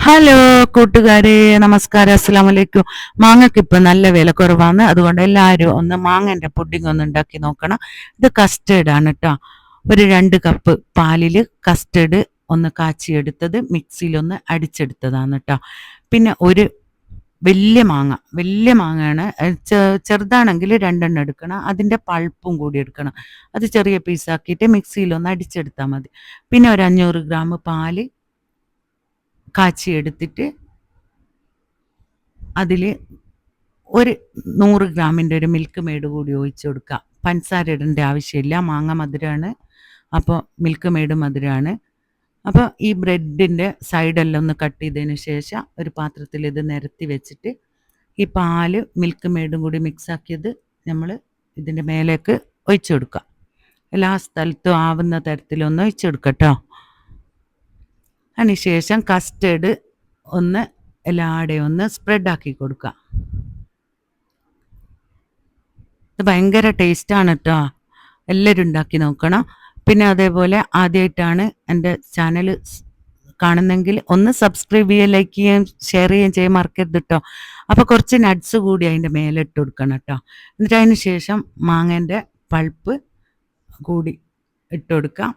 Hello കൂട്ടുകാരെ, നമസ്കാരം, അസ്സലാമു അലൈക്കും. മാങ്ങയ്ക്ക് ഇപ്പൊ നല്ല വില കുറവാണ്. അതുകൊണ്ട് എല്ലാവരും ഒന്ന് മാങ്ങന്റെ പുഡിംഗ് ഒന്ന് ഉണ്ടാക്കി നോക്കണം. ഇത് കസ്റ്റേർഡ് ആണ് കേട്ടോ. ഒരു 2 കപ്പ് പാലിൽ കസ്റ്റേർഡ് ഒന്ന് കാച്ചിയെടുത്തത് മിക്സിയിൽ ഒന്ന് അടിച്ചെടുത്തതാണ് കേട്ടോ. പിന്നെ ഒരു വലിയ മാങ്ങയാണ്. ചെറുതാണെങ്കിൽ 2 എടുക്കണം. അതിന്റെ പൾപ്പും കൂടി എടുക്കണം. അത് ചെറിയ പീസാക്കിയിട്ട് മിക്സിയിൽ ഒന്ന് അടിച്ചെടുത്താൽ മതി. പിന്നെ ഒരു 500 ഗ്രാം പാല് കാച്ചിയെടുത്തിട്ട് അതിൽ ഒരു 100 ഗ്രാമിൻ്റെ ഒരു മിൽക്ക് മെയ്ഡ് കൂടി ഒഴിച്ചു കൊടുക്കുക. പഞ്ചസാര ഇടേണ്ട ആവശ്യമില്ല, മാങ്ങ മധുരമാണ്. അപ്പോൾ മിൽക്ക് മെയ്ഡ് മധുരമാണ്. അപ്പോൾ ഈ ബ്രെഡിൻ്റെ സൈഡെല്ലാം ഒന്ന് കട്ട് ചെയ്തതിന് ശേഷം ഒരു പാത്രത്തിൽ ഇത് നിരത്തി വെച്ചിട്ട് ഈ പാല് മിൽക്ക് മെയ്ഡും കൂടി മിക്സാക്കിയത് നമ്മൾ ഇതിൻ്റെ മേലേക്ക് ഒഴിച്ചു കൊടുക്കുക. എല്ലാ സ്ഥലത്തും ആവുന്ന തരത്തിലൊന്ന് ഒഴിച്ചു കൊടുക്കുക കേട്ടോ. അതിനുശേഷം കസ്റ്റേർഡ് ഒന്ന് എല്ലാവരുടെയും ഒന്ന് സ്പ്രെഡാക്കി കൊടുക്കുക. ഇത് ഭയങ്കര ടേസ്റ്റാണ് കേട്ടോ. എല്ലാവരും ഉണ്ടാക്കി നോക്കണം. പിന്നെ അതേപോലെ ആദ്യമായിട്ടാണ് എൻ്റെ ചാനൽ കാണുന്നെങ്കിൽ ഒന്ന് സബ്സ്ക്രൈബ് ചെയ്യുകയും ലൈക്ക് ചെയ്യുകയും ഷെയർ ചെയ്യുകയും ചെയ്യാൻ മറക്കരുത് കേട്ടോ. അപ്പോൾ കുറച്ച് നട്ട്സ് കൂടി അതിൻ്റെ മേലെ ഇട്ട് കൊടുക്കണം കേട്ടോ. എന്നിട്ട് അതിന് ശേഷം മാങ്ങേൻ്റെ പൾപ്പ് കൂടി ഇട്ട് കൊടുക്കാം.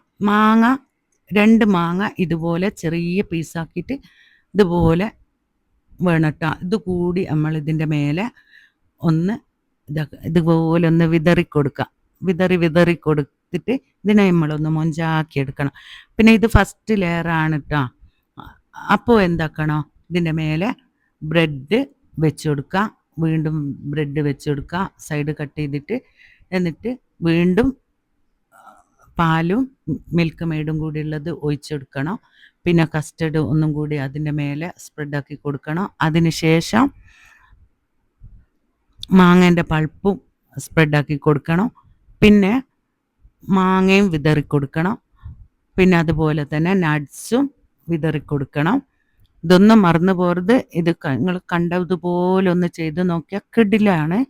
2 മാങ്ങ ഇതുപോലെ ചെറിയ പീസാക്കിയിട്ട് ഇതുപോലെ വേണം കേട്ടോ. ഇത് കൂടി നമ്മൾ ഇതിൻ്റെ മേലെ ഒന്ന് ഇതുപോലെ ഒന്ന് വിതറി കൊടുക്കുക. വിതറി കൊടുത്തിട്ട് ഇതിനെ നമ്മളൊന്ന് മൊഞ്ചാക്കി എടുക്കണം. പിന്നെ ഇത് ഫസ്റ്റ് ലെയറാണ് കേട്ടോ. അപ്പോൾ എന്താക്കണോ, ഇതിൻ്റെ മേലെ ബ്രെഡ് വെച്ച് കൊടുക്കുക. വീണ്ടും ബ്രെഡ് വെച്ച് കൊടുക്കുക, സൈഡ് കട്ട് ചെയ്തിട്ട്. എന്നിട്ട് വീണ്ടും പാലും മിൽക്ക് മെയ്ഡും കൂടി ഉള്ളത് ഒഴിച്ചെടുക്കണം. പിന്നെ കസ്റ്റർഡ് ഒന്നും കൂടി അതിൻ്റെ മേലെ സ്പ്രെഡാക്കി കൊടുക്കണം. അതിന് ശേഷം മാങ്ങേൻ്റെ പൾപ്പും സ്പ്രെഡാക്കി കൊടുക്കണം. പിന്നെ മാങ്ങയും വിതറി കൊടുക്കണം. പിന്നെ അതുപോലെ തന്നെ നട്ട്സും വിതറി കൊടുക്കണം. ഇതൊന്നും മറന്നു പോകരുത്. ഇത് നിങ്ങൾ കണ്ടതുപോലെ ഒന്ന് ചെയ്ത് നോക്കിയാൽ കിടിലാണ്.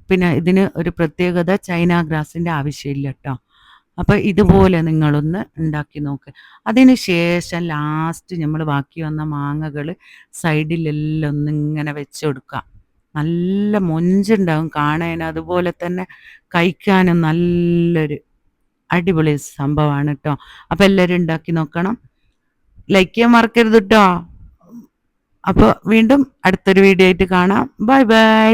പിന്നെ ഇതിന് ഒരു പ്രത്യേകത ചൈന ഗ്രാസിൻ്റെ ആവശ്യമില്ല കേട്ടോ. അപ്പോൾ ഇതുപോലെ നിങ്ങളൊന്ന് ഉണ്ടാക്കി നോക്ക്. അതിന് ശേഷം ലാസ്റ്റ് നമ്മൾ ബാക്കി വന്ന മാങ്ങകൾ സൈഡിലെല്ലാം ഒന്നിങ്ങനെ വെച്ച് കൊടുക്കുക. നല്ല മൊഞ്ചുണ്ടാവും കാണാൻ, അതുപോലെ തന്നെ കഴിക്കാനും നല്ലൊരു അടിപൊളി സംഭവമാണ് കേട്ടോ. അപ്പോൾ എല്ലാവരും ഉണ്ടാക്കി നോക്കണം. ലൈക്ക് ചെയ്യാൻ മറക്കരുത് കേട്ടോ. അപ്പോൾ വീണ്ടും അടുത്തൊരു വീഡിയോ ആയിട്ട് കാണാം. Bye bye.